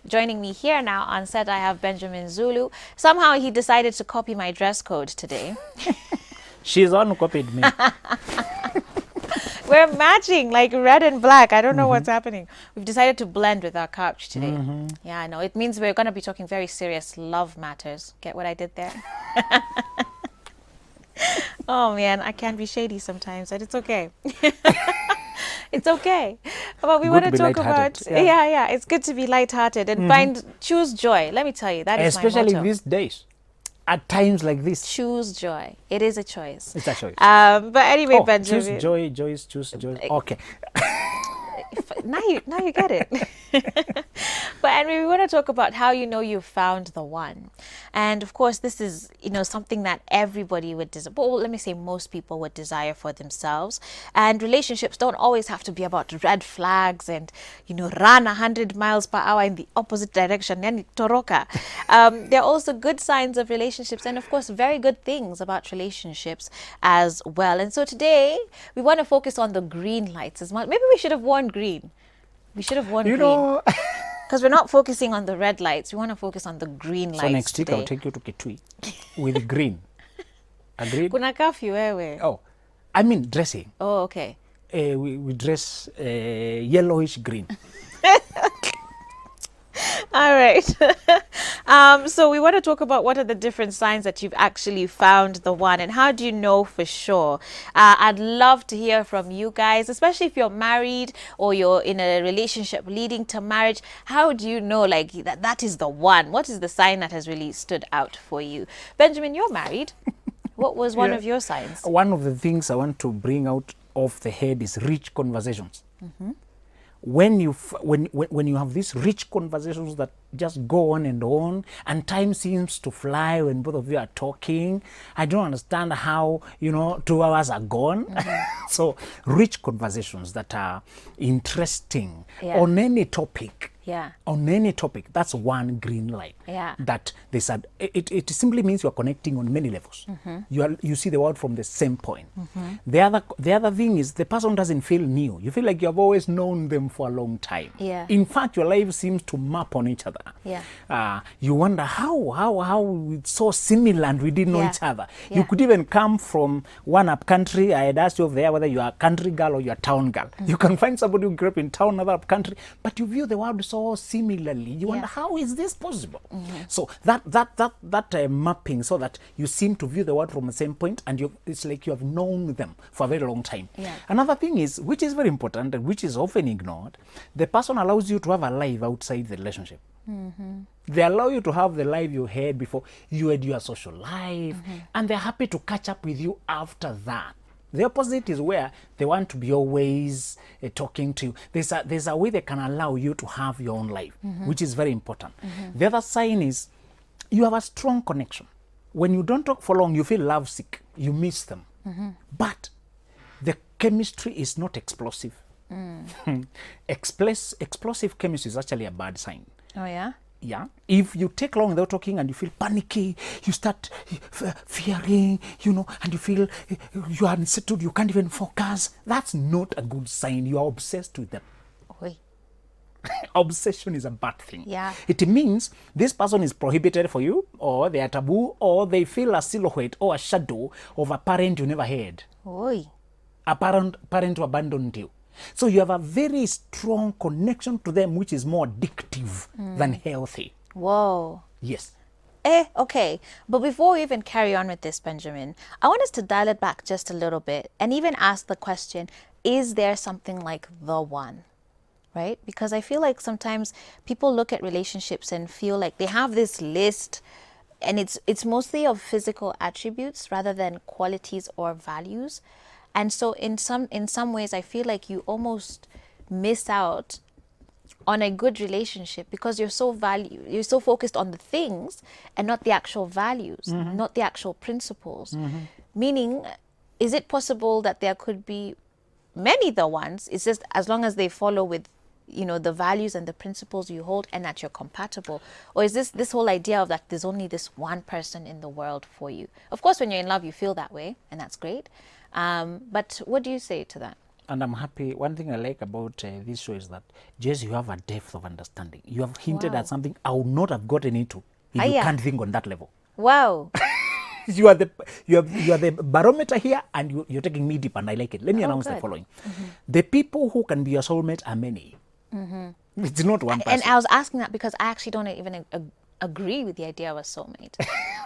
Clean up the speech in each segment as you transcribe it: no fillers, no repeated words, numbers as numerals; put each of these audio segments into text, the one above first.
Joining me here now on set, I have Benjamin Zulu. Somehow he decided to copy my dress code today. She's the one who copied me. We're matching like red and black. I don't know what's happening. We've decided to blend with our couch today. Yeah, I know. It means we're going to be talking very serious love matters. Get what I did there? Oh man, I can be shady sometimes, but it's okay. It's okay. But we Good want to to be talk about lighthearted, yeah. yeah, it's good to be lighthearted and choose joy. Let me tell you, that is my Especially motto. these days. At times like this. Choose joy. It is a choice. It's a choice. But anyway, Benjamin. Choose joy, Joyce, choose joy. Okay. Now you get it. But anyway, we want to talk about how you know you found the one. And of course, this is, something that everybody would desire. Well, let me say most people would desire for themselves. And relationships don't always have to be about red flags and, run 100 miles per hour in the opposite direction. Yani toroka. There are also good signs of relationships and, of course, very good things about relationships as well. And so today, we want to focus on the green lights as much. Maybe we should have worn green. We should have worn green. Because we're not focusing on the red lights. We want to focus on the green lights. So next week today. I'll take you to Kitui with green. Agreed? Kuna curfew wewe. Oh, I mean dressing. Oh, okay. We dress yellowish green. All right. So we want to talk about what are the different signs that you've actually found the one and how do you know for sure? I'd love to hear from you guys, especially if you're married or you're in a relationship leading to marriage. How do you know like that is the one? What is the sign that has really stood out for you? Benjamin, you're married. What was one of your signs? One of the things I want to bring out of the head is rich conversations. When you have these rich conversations that just go on, and time seems to fly when both of you are talking, I don't understand how 2 hours are gone. So rich conversations that are interesting on any topic. Yeah. On any topic, that's one green light. Yeah. That it simply means you are connecting on many levels. You see the world from the same point. The other thing is the person doesn't feel new. You feel like you have always known them for a long time. Yeah. In fact, your life seems to map on each other. Yeah. You wonder how it's so similar and we didn't know each other. Yeah. You could even come from one up country. I had asked you over there whether you are a country girl or you are a town girl. You can find somebody who grew up in town, another up country, but you view the world so similarly. You wonder how is this possible? So that mapping, so that you seem to view the world from the same point, and it's like you have known them for a very long time. Another thing is, which is very important and which is often ignored, the person allows you to have a life outside the relationship. They allow you to have the life you had before. You had your social life, and they're happy to catch up with you after that. The opposite is where they want to be always talking to you. There's a way they can allow you to have your own life, which is very important. The other sign is you have a strong connection. When you don't talk for long, you feel lovesick. You miss them. But the chemistry is not explosive. Explosive chemistry is actually a bad sign. Oh, yeah? Yeah. If you take long without talking and you feel panicky, you start fearing, and you feel you are unsettled, you can't even focus, that's not a good sign. You are obsessed with them. Oi. Obsession is a bad thing. Yeah. It means this person is prohibited for you, or they are taboo, or they feel a silhouette or a shadow of a parent you never had. Oi. A parent who abandoned you. So you have a very strong connection to them, which is more addictive than healthy. Whoa. Yes. Okay. But before we even carry on with this, Benjamin, I want us to dial it back just a little bit and even ask the question, is there something like the one? Right? Because I feel like sometimes people look at relationships and feel like they have this list, and it's mostly of physical attributes rather than qualities or values. And so in some ways, I feel like you almost miss out on a good relationship because you're so focused on the things and not the actual values, not the actual principles. Meaning, is it possible that there could be many the ones? It's just as long as they follow with the values and the principles you hold and that you're compatible? Or is this whole idea of that there's only this one person in the world for you? Of course, when you're in love, you feel that way, and that's great. But what do you say to that? And I'm happy. One thing I like about this show is that, Jess, you have a depth of understanding. You have hinted Wow. at something I would not have gotten into if you yeah. can't think on that level. Wow. You are the barometer here, and you're taking me deep, and I like it. Let me announce the good. following: the people who can be your soulmate are many. It's not one person. And I was asking that because I actually don't even agree with the idea of a soulmate,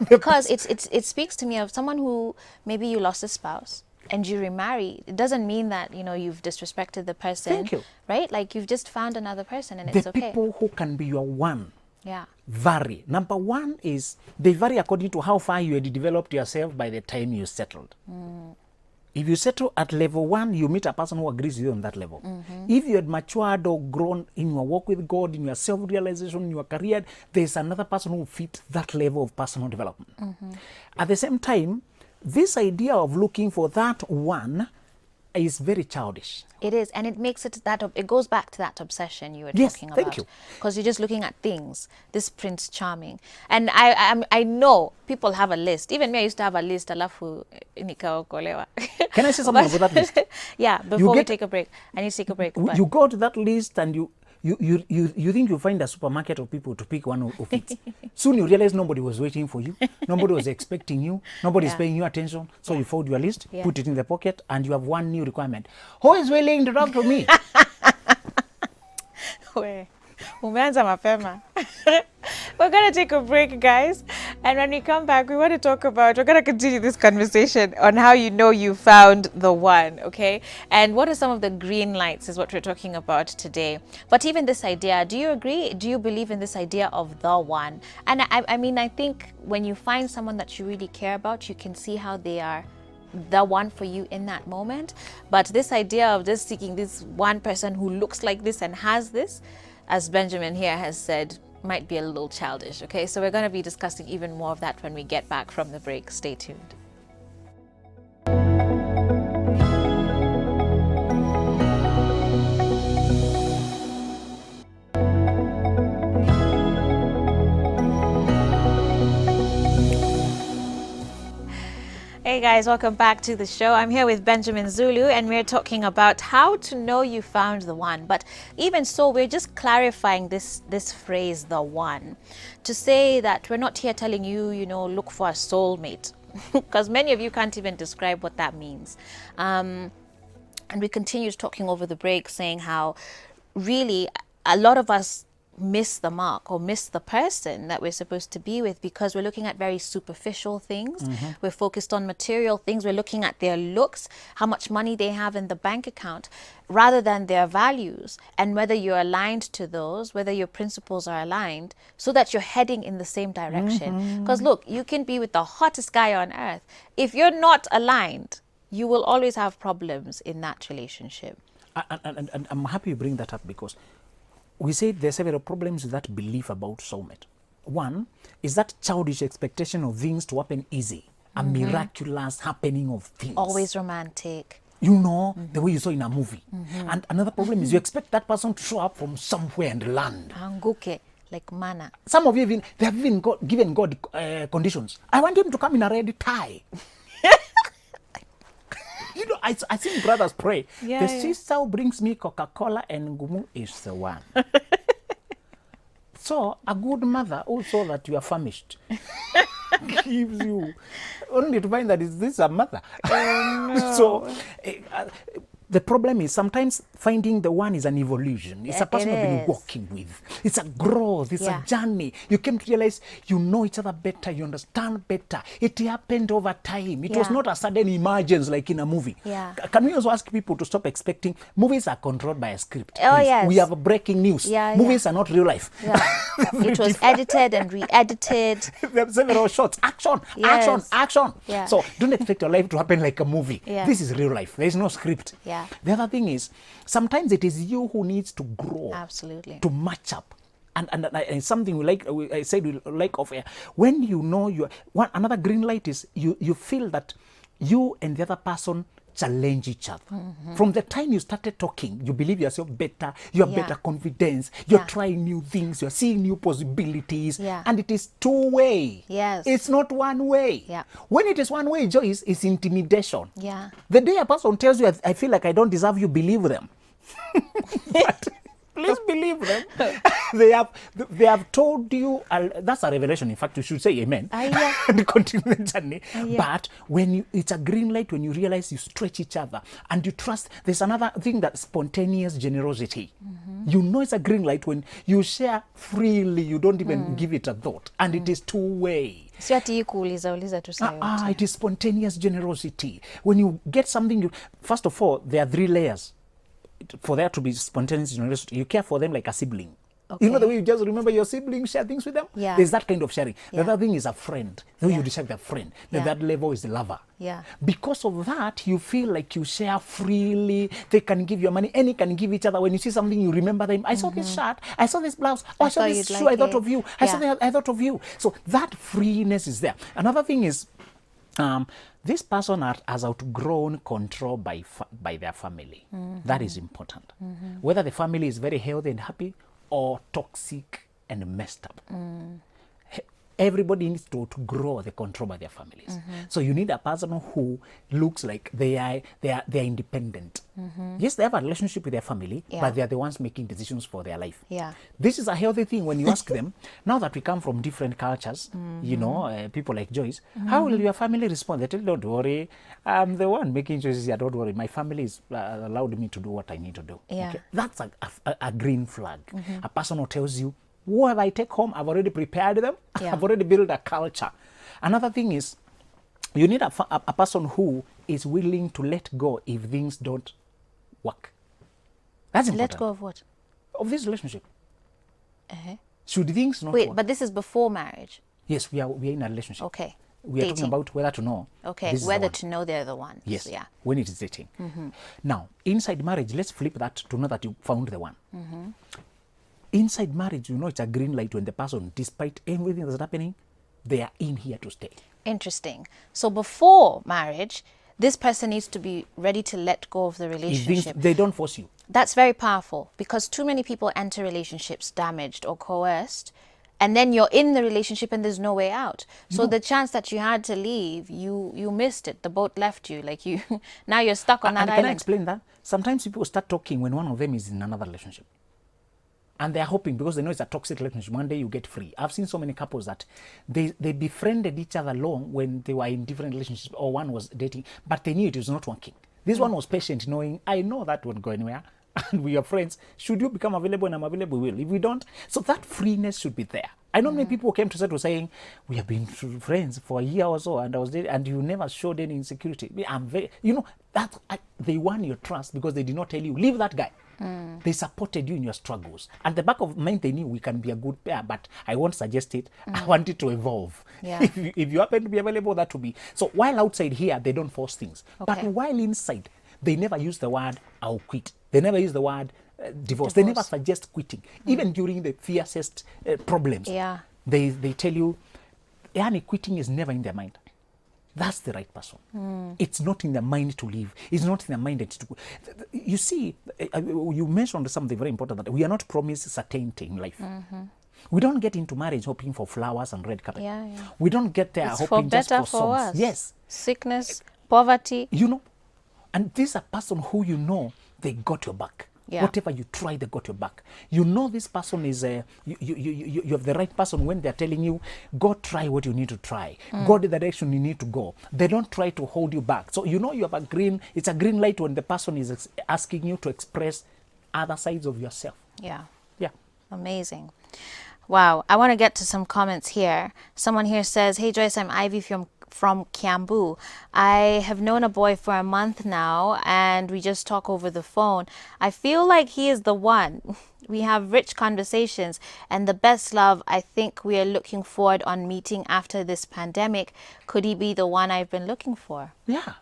because it speaks to me of someone who maybe you lost a spouse and you remarry. It doesn't mean that you've disrespected the person. Thank you. Right? Like you've just found another person and The it's okay. people who can be your one Yeah. vary. Number one is they vary according to how far you had developed yourself by the time you settled. If you settle at level 1, you meet a person who agrees with you on that level. If you had matured or grown in your walk with God, in your self-realization, in your career, there's another person who fit that level of personal development. At the same time, this idea of looking for that one is very childish. It is, and it makes it it goes back to that obsession you were Yes, talking thank about. you. Because you're just looking at things. This Prince Charming, and I know people have a list. Even me, I used to have a list. Alafu nikaokolewa. Can I say something about that list? Yeah, before we take a break, I need to take a break. But You go to that list and you think you find a supermarket of people to pick one of it. Soon you realize nobody was waiting for you, nobody was expecting you, nobody is paying you attention. So you fold your list, put it in the pocket, and you have one new requirement. Who is willing to talk to me? Umeanza mapema. We're going to take a break, guys. And when we come back, we're going to continue this conversation on how you know you found the one, okay? And what are some of the green lights is what we're talking about today. But even this idea, do you agree? Do you believe in this idea of the one? And I mean, I think when you find someone that you really care about, you can see how they are the one for you in that moment. But this idea of just seeking this one person who looks like this and has this, as Benjamin here has said, might be a little childish. Okay, so we're going to be discussing even more of that when we get back from the break. Stay tuned. Hey guys, welcome back to the show. I'm here with Benjamin Zulu and we're talking about how to know you found the one. But even so, we're just clarifying this phrase, the one, to say that we're not here telling you, look for a soulmate, because many of you can't even describe what that means. And we continued talking over the break saying how really a lot of us miss the mark or miss the person that we're supposed to be with because we're looking at very superficial things. We're focused on material things. We're looking at their looks, how much money they have in the bank account, rather than their values and whether you're aligned to those, whether your principles are aligned, so that you're heading in the same direction. Because look, you can be with the hottest guy on earth. If you're not aligned, you will always have problems in that relationship. And I'm happy you bring that up because we said there are several problems with that belief about soulmate. One is that childish expectation of things to happen easy, a miraculous happening of things. Always romantic. The way you saw in a movie. And another problem is you expect that person to show up from somewhere and land. Anguke, like manna. Some of you, they have even given God conditions. I want him to come in a red tie. I think brothers pray. The sister who brings me Coca-Cola and Ngumu is the one. So a good mother who saw that you are famished gives you, only to find that this is a mother. Oh, no. So the problem is sometimes finding the one is an evolution. It's a person you've been walking with. It's a growth. It's a journey. You came to realize you know each other better. You understand better. It happened over time. It was not a sudden emergence like in a movie. Can we also ask people to stop expecting? Movies are controlled by a script. Oh, yes. We have breaking news. Movies are not real life. It was edited and re-edited. There are several shots. Action, action. So don't expect your life to happen like a movie. This is real life. There is no script. The other thing is, sometimes it is you who needs to grow. Absolutely. To match up. And something I said we like off air. When you know another green light is you feel that you and the other person challenge each other. From the time you started talking, you believe yourself better, you have better confidence, you're trying new things, you're seeing new possibilities, and it is two-way. Yes. It's not one way. Yeah. When it is one way, Joyce, it's intimidation. Yeah. The day a person tells you, I feel like I don't deserve you, believe them. But please believe them. they have told you, that's a revelation. In fact, you should say amen. And continue the journey. But when it's a green light, when you realize you stretch each other and you trust, there's another thing, that spontaneous generosity. You know it's a green light when you share freely, you don't even give it a thought, and it is two-way. It is spontaneous generosity. When you get something, first of all, there are 3 layers. For there to be spontaneous generosity, you care for them like a sibling. You know the way you just remember your siblings, share things with them? There's that kind of sharing. The other thing is a friend. The way you decide with a friend. That level is the lover. Because of that, you feel like you share freely. They can give you money. Any can give each other. When you see something, you remember them. I saw this shirt. I saw this blouse. Oh, I saw this shoe. I thought of you. I saw that. I thought of you. So that freeness is there. Another thing is, this person has outgrown control by their family. That is important. Whether the family is very healthy and happy or toxic and messed up. Everybody needs to grow the control by their families. So you need a person who looks like they are independent. Yes, they have a relationship with their family, but they are the ones making decisions for their life. This is a healthy thing when you ask them. Now that we come from different cultures, you know, people like Joyce, how will your family respond? They tell you, don't worry, I'm the one making choices here, don't worry. My family is allowed me to do what I need to do. Okay? That's a green flag. A person who tells you, whatever I take home, I've already prepared them. I've already built a culture. Another thing is, you need a person who is willing to let go if things don't work. That's important. Let go of what? Of this relationship. Should things not Wait, work? but this is before marriage. Yes, we are in a relationship. Okay. We are talking about whether to know. Okay, whether to know they're the one. Yes, Yeah. when it is dating. Now, inside marriage, let's flip that to know that you found the one. Inside marriage, you know it's a green light when the person, despite everything that's happening, they are in here to stay. Interesting. So before marriage, this person needs to be ready to let go of the relationship. They don't force you. That's very powerful, because too many people enter relationships damaged or coerced, and then you're in the relationship and there's no way out. So the chance that you had to leave, you missed it. The boat left you. Like now you're stuck on that island. Can I explain that? Sometimes people start talking when one of them is in another relationship. And they're hoping, because they know it's a toxic relationship, one day you get free. I've seen so many couples that they befriended each other long when they were in different relationships, or one was dating, but they knew it was not working. This one was patient, knowing, I know that won't go anywhere, and we are friends. Should you become available and I'm available, we will. If we don't, so that freeness should be there. I know many people came to settle saying, we have been friends for a year or so, and I was dating, and you never showed any insecurity. I'm very, they won your trust because they did not tell you, leave that guy. They supported you in your struggles. At the back of mind, they knew we can be a good pair, but I won't suggest it. I want it to evolve. Yeah. If you happen to be available, that will be. So while outside here, they don't force things. But while inside, they never use the word, I'll quit. They never use the word divorce. They never suggest quitting. Even during the fiercest problems, they tell you, quitting is never in their mind. That's the right person. It's not in their mind to leave. It's not in their mind to. You see, you mentioned something very important, that we are not promised certainty in life. We don't get into marriage hoping for flowers and red carpet. We don't get there hoping just for songs. Yes. Sickness, poverty. And this is a person who they got your back. Whatever you try, they got your back. This person is you have the right person when they're telling you, go try what you need to try. Go the direction you need to go. They don't try to hold you back. So you have it's a green light when the person is asking you to express other sides of yourself. Yeah. Amazing. Wow. I want to get to some comments here. Someone here says, hey Joyce, I'm Ivy from Kiambu. I have known a boy for a month now, and we just talk over the phone. I feel like he is the one. We have rich conversations and the best love. I think we are looking forward on meeting after this pandemic. Could he be the one I've been looking for? Yeah.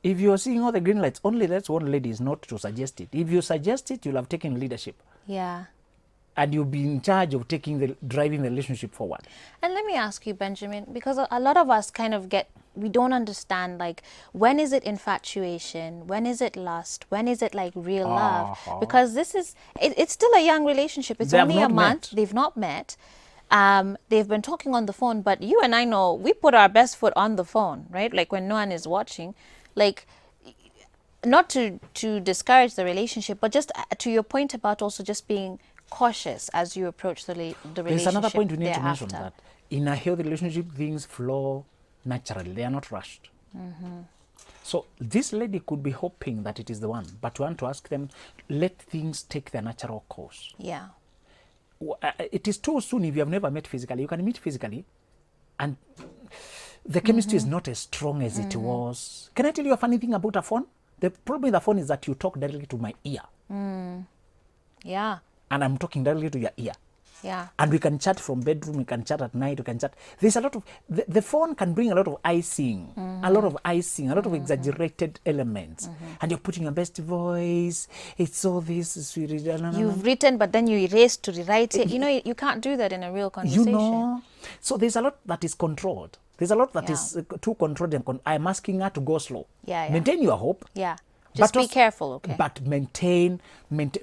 If you're seeing all the green lights, only that's one lady is not to suggest it. If you suggest it, you'll have taken leadership. Yeah. and you'll be in charge of driving the relationship forward. And let me ask you, Benjamin, because a lot of us kind of we don't understand, like, when is it infatuation? When is it lust? When is it like real love? Because it's still a young relationship. It's only a month. They've not met. They've been talking on the phone, but you and I know we put our best foot on the phone, right? Like when no one is watching, like, not to discourage the relationship, but just to your point about also just being cautious as you approach the relationship. There's another point we need to mention, thereafter. that in a healthy relationship, things flow naturally. They are not rushed. So this lady could be hoping that it is the one, but we want to ask them, let things take their natural course. Yeah. It is too soon if you have never met physically. You can meet physically, and the chemistry is not as strong as it was. Can I tell you a funny thing about a phone? The problem with the phone is that you talk directly to my ear. Yeah. And I'm talking directly to your ear. Yeah. And we can chat from bedroom, we can chat at night, we can chat. There's a lot of, the phone can bring a lot of icing, a lot of exaggerated elements. And you're putting your best voice, it's all this, sweet. You've written, but then you erase to rewrite it. You know, you can't do that in a real conversation. You know, so there's a lot that is controlled. There's a lot that is too controlled. And I'm asking her to go slow. Yeah. Maintain your hope. Yeah. Just be careful, okay? But maintain,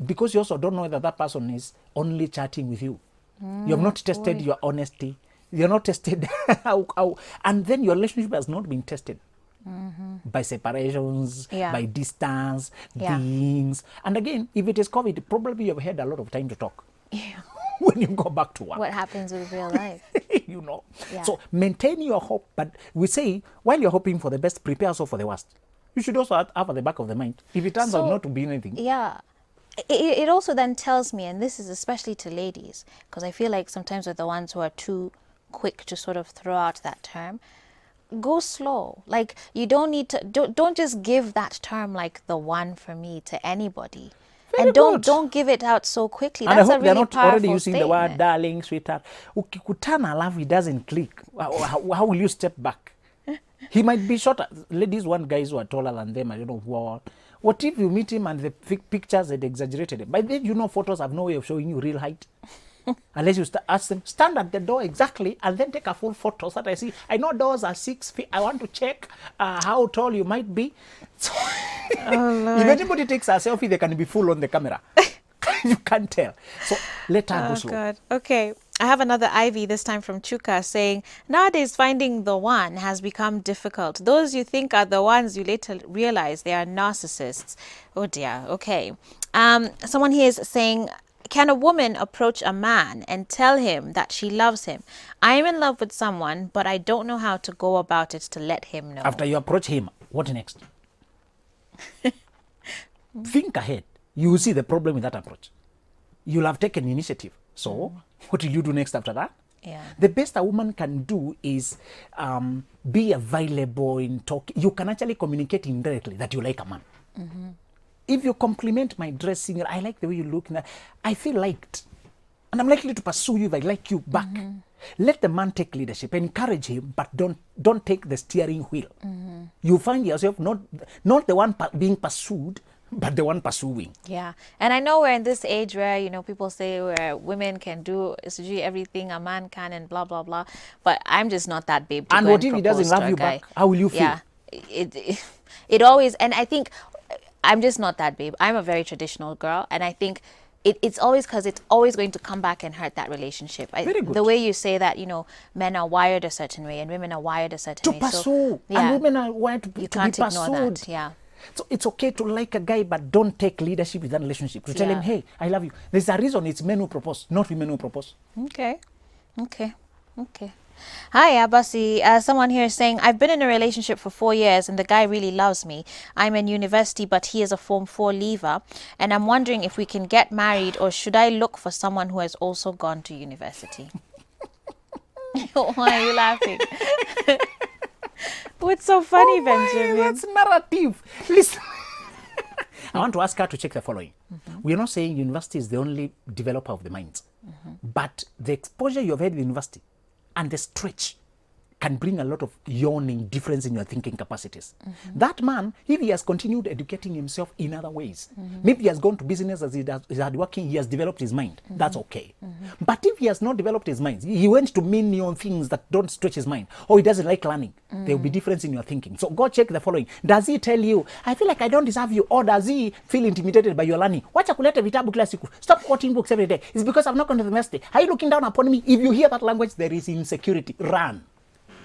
because you also don't know whether that person is only chatting with you. You have not tested your honesty. You're not tested and then your relationship has not been tested by separations, by distance, things. And again, if it is COVID, probably you've had a lot of time to talk. Yeah. When you go back to work. What happens with real life? You know. Yeah. So maintain your hope, but we say, while you're hoping for the best, prepare also for the worst. You should also have at the back of the mind, if it turns out not to be anything. Yeah. It also then tells me, and this is especially to ladies, because I feel like sometimes with the ones who are too quick to sort of throw out that term, go slow. Like, you don't need to, don't just give that term like the one for me to anybody. Very and good. don't give it out so quickly. And That's I hope a they're really not already powerful using statement. the word darling, sweetheart. Ukikutana love, it doesn't click. How will you step back? He might be shorter. Ladies want guys who are taller than them. I don't know who are. What if you meet him and the pictures had exaggerated it? By then, you know, photos have no way of showing you real height. Unless you ask them, stand at the door exactly, and then take a full photo so that I see. I know doors are 6 feet. I want to check how tall you might be. So if anybody takes a selfie, they can be full on the camera. You can't tell. So let her go slow. God. Okay. I have another Ivy, this time from Chuka, saying, nowadays finding the one has become difficult. Those you think are the ones, you later realize they are narcissists. Oh dear. Okay. Someone here is saying, can a woman approach a man and tell him that she loves him? I am in love with someone, but I don't know how to go about it to let him know. After you approach him, what next? Think ahead. You will see the problem with that approach. You'll have taken initiative. So, what will you do next after that? Yeah. The best a woman can do is be available in talk. You can actually communicate indirectly that you like a man. If you compliment my dressing, I like the way you look, I feel liked. And I'm likely to pursue you if I like you back. Let the man take leadership, encourage him, but don't take the steering wheel. You find yourself not the one being pursued, but the one pursuing. Yeah. And I know we're in this age where, you know, people say where women can do everything a man can and blah, blah, blah. But I'm just not that babe to And go what and if he doesn't propose love to you a guy. back? How will you feel? Yeah. It always, and I think I'm just not that babe. I'm a very traditional girl. And I think it's always because it's always going to come back and hurt that relationship. Very good. The way you say that, you know, men are wired a certain way and women are wired a certain way. To pursue. So, yeah, and women are wired to you be can't pursued. ignore that. Yeah. So it's okay to like a guy, but don't take leadership in that relationship. To tell him, hey, I love you. There's a reason it's men who propose, not women who propose. Okay. Hi, Abasi. Someone here is saying, I've been in a relationship for 4 years and the guy really loves me. I'm in university, but he is a Form 4 leaver. And I'm wondering if we can get married or should I look for someone who has also gone to university? Why are you laughing? What's so funny, Benjamin? That's narrative. Listen. I want to ask her to check the following. We are not saying university is the only developer of the minds, but the exposure you have had in university and the stretch can bring a lot of yawning difference in your thinking capacities. That man, if he has continued educating himself in other ways, maybe he has gone to business as he's hardworking, he has developed his mind. That's okay. But if he has not developed his mind, he went to menial things that don't stretch his mind, or he doesn't like learning, there will be difference in your thinking. So go check the following. Does he tell you, I feel like I don't deserve you, or does he feel intimidated by your learning? Wacha kuleta vitabu kila siku. Stop quoting books every day. It's because I've not gone to the university. Are you looking down upon me? If you hear that language, there is insecurity. Run.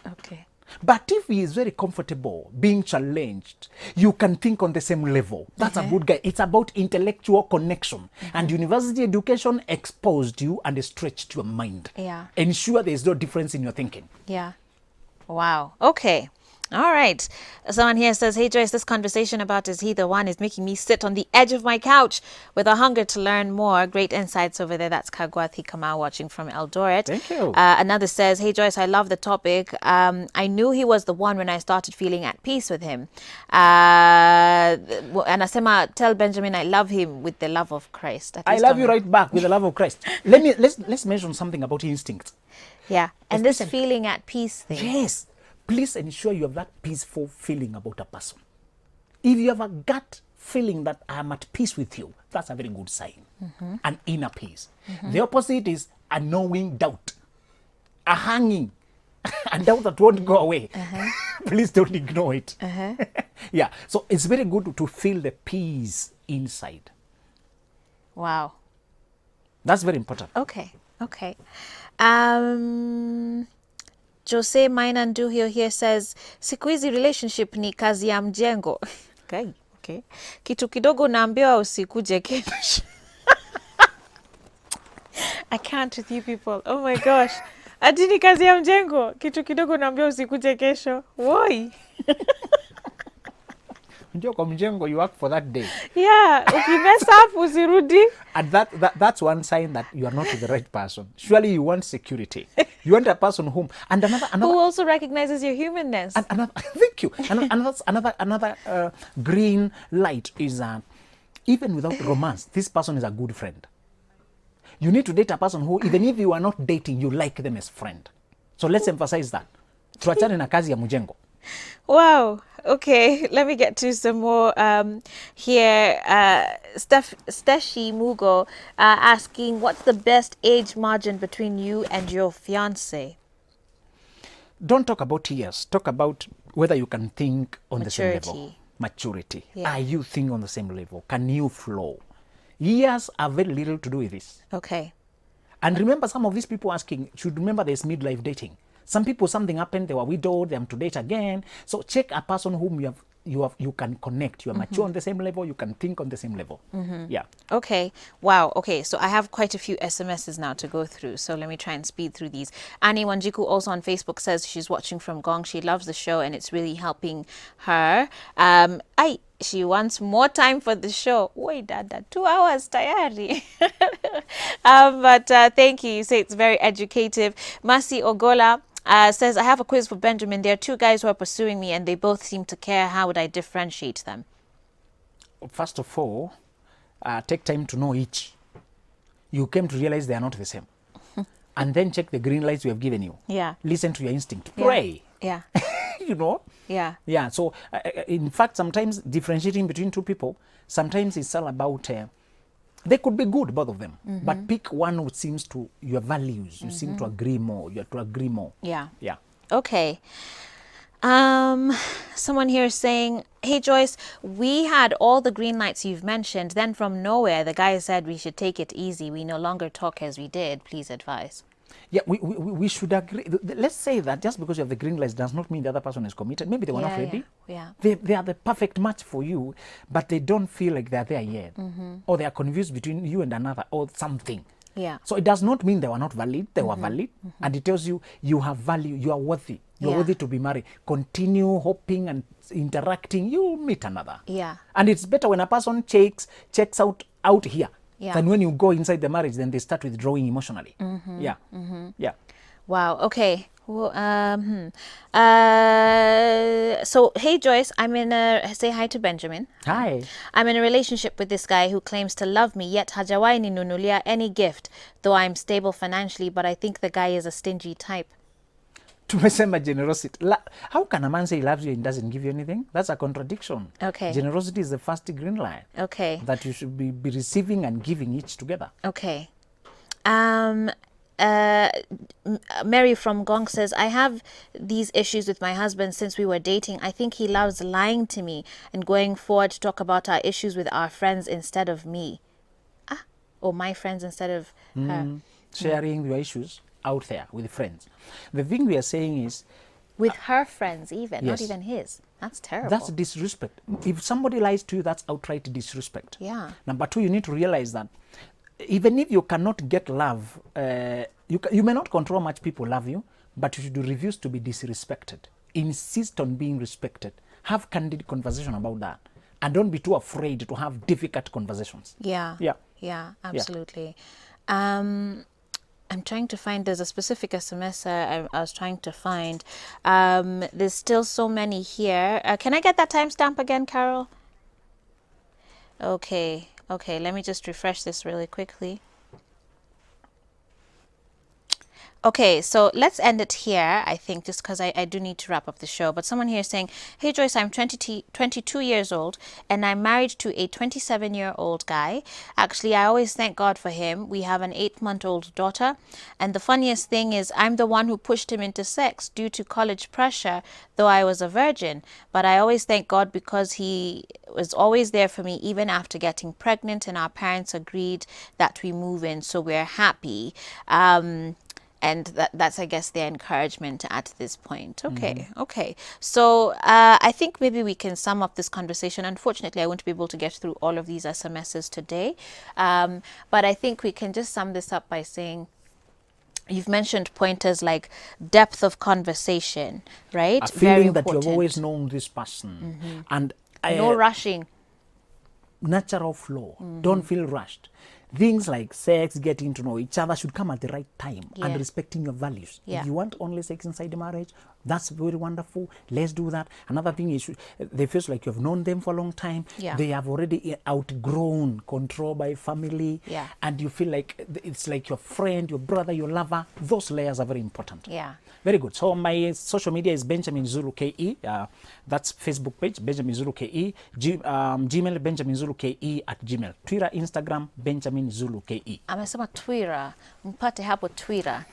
Okay. But if he is very comfortable being challenged, you can think on the same level. That's a good guy. It's about intellectual connection. And university education exposed you and stretched your mind. Yeah. Ensure there is no difference in your thinking. Yeah. Wow. Okay. All right. Someone here says, hey, Joyce, this conversation about is he the one is making me sit on the edge of my couch with a hunger to learn more. Great insights over there. That's Kagwathi Kamau watching from Eldoret. Thank you. Another says, hey, Joyce, I love the topic. I knew he was the one when I started feeling at peace with him. Anasema, tell Benjamin I love him with the love of Christ. I love you right back with the love of Christ. Let's mention something about instinct. Yeah. And this feeling at peace thing. Yes. Please ensure you have that peaceful feeling about a person. If you have a gut feeling that I am at peace with you, that's a very good sign. An inner peace. The opposite is a knowing doubt, a hanging, a doubt that won't go away. Please don't ignore it. Yeah, so it's very good to feel the peace inside. Wow. That's very important. Okay. Jose Mainanduhio here says, siku hizi relationship ni kazi ya mjengo. Okay. Kitu kidogo naambiwa usikuje kesho. I can't with you people. Oh my gosh. Ati ni kazi ya mjengo. Kitu kidogo naambiwa usikuje kesho. Woi. Ndio kwa mjengo, you work for that day. Yeah, if you mess up, usirudi. And that's one sign that you are not with the right person. Surely you want security. You want a person whom and another who also recognizes your humanness. And another, thank you. And another green light is even without romance, this person is a good friend. You need to date a person who, even if you are not dating, you like them as friend. So let's emphasize that. Tuachane na kazi ya mjengo. Wow. Okay, let me get to some more here. Steshi Mugo asking, what's the best age margin between you and your fiance? Don't talk about years. Talk about whether you can think on the same level. Maturity. Yeah. Are you thinking on the same level? Can you flow? Years are very little to do with this. Okay. And remember, some of these people asking, should remember there's midlife dating. Some people, something happened, they were widowed, they have to date again. So check a person whom you can connect. You are mature on the same level, you can think on the same level. Yeah. Okay. Wow. Okay. So I have quite a few SMSs now to go through. So let me try and speed through these. Annie Wanjiku also on Facebook says she's watching from Gong. She loves the show and it's really helping her. She wants more time for the show. Wait, Dada, 2 hours tayari. But thank you. You say it's very educative. Masi Ogola says, I have a quiz for Benjamin. There are 2 guys who are pursuing me and they both seem to care. How would I differentiate them? First of all, take time to know each. You came to realize they are not the same. And then check the green lights we have given you. Yeah. Listen to your instinct. Pray. Yeah. You know? Yeah. Yeah. So, in fact, sometimes differentiating between 2 people, sometimes it's all about, they could be good, both of them. But pick one who seems to, your values, you seem to agree more. You have to agree more. Yeah. Yeah. Okay. Someone here is saying, hey Joyce, we had all the green lights you've mentioned. Then from nowhere, the guy said we should take it easy. We no longer talk as we did. Please advise. Yeah, we should agree. Let's say that just because you have the green lights does not mean the other person is committed. Maybe they were not ready. Yeah. They are the perfect match for you, but they don't feel like they're there yet. Or they are confused between you and another or something. Yeah. So it does not mean they were not valid. They were valid. And it tells you you have value. You are worthy. You're worthy to be married. Continue hoping and interacting. You'll meet another. Yeah. And it's better when a person checks out here. Yeah. Than when you go inside the marriage, then they start withdrawing emotionally. Yeah. Yeah. Wow. Okay. Well, so, hey Joyce, say hi to Benjamin. Hi. I'm in a relationship with this guy who claims to love me, yet hajawai ninunulia any gift, though I'm stable financially, but I think the guy is a stingy type. Tumesema generosity. How can a man say he loves you and doesn't give you anything? That's a contradiction. Okay. Generosity is the first green line. Okay. That you should be receiving and giving each together. Okay. Mary from Gong says, I have these issues with my husband since we were dating. I think he loves lying to me and going forward to talk about our issues with our friends instead of me. Or my friends instead of her. Sharing your issues out there with friends. The thing we are saying is, With her friends even, not yes. even his. That's terrible. that's disrespect. If somebody lies to you, that's outright disrespect. Yeah. Number two, you need to realize that even if you cannot get love, you may not control how much people love you, but you should refuse to be disrespected. Insist on being respected. Have candid conversation about that. And don't be too afraid to have difficult conversations. Yeah. Yeah. Yeah, absolutely. I'm trying to find, there's a specific SMS I was trying to find. There's still so many here. Can I get that timestamp again, Carol? Okay, let me just refresh this really quickly. Okay, so let's end it here, I think, just because I do need to wrap up the show. But someone here is saying, hey, Joyce, I'm 22 years old, and I'm married to a 27-year-old guy. Actually, I always thank God for him. We have an 8-month-old daughter. And the funniest thing is I'm the one who pushed him into sex due to college pressure, though I was a virgin. But I always thank God because he was always there for me, even after getting pregnant, and our parents agreed that we move in, so we're happy. And that's, I guess, their encouragement at this point. Okay. So I think maybe we can sum up this conversation. Unfortunately, I won't be able to get through all of these SMSs today. But I think we can just sum this up by saying, you've mentioned pointers like depth of conversation, right? A feeling that you've always known this person. And no rushing. Natural flow. Don't feel rushed. Things like sex, getting to know each other should come at the right time and respecting your values. If you want only sex inside the marriage, that's very wonderful. Let's do that. Another thing is, they feel like you've known them for a long time. They have already outgrown control by family. And you feel like it's like your friend, your brother, your lover. Those layers are very important. Very good. So my social media is Benjamin Zulu KE. That's Facebook page, Benjamin Zulu KE. Gmail, Benjamin Zulu KE at Gmail. Twitter, Instagram, Benjamin Zulu KE. Amesema Twitter. Mpate hapo Twitter.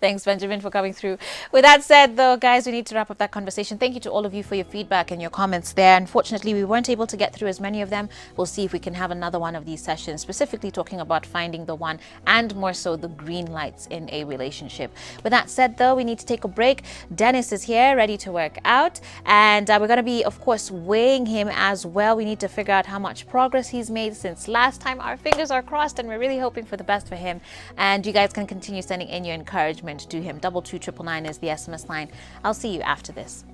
Thanks, Benjamin, for coming through. With that said, though, guys, we need to wrap up that conversation. Thank you to all of you for your feedback and your comments there. Unfortunately, we weren't able to get through as many of them. We'll see if we can have another one of these sessions, specifically talking about finding the one, and more so the green lights in a relationship. With that said, though, we need to take a break. Dennis is here, ready to work out. And we're going to be, of course, weighing him as well. We need to figure out how much progress he's made since last time. Our fingers are crossed, and we're really hoping for the best for him. And you guys can continue sending in your encouragement to him. 22999 is the SMS line. I'll see you after this.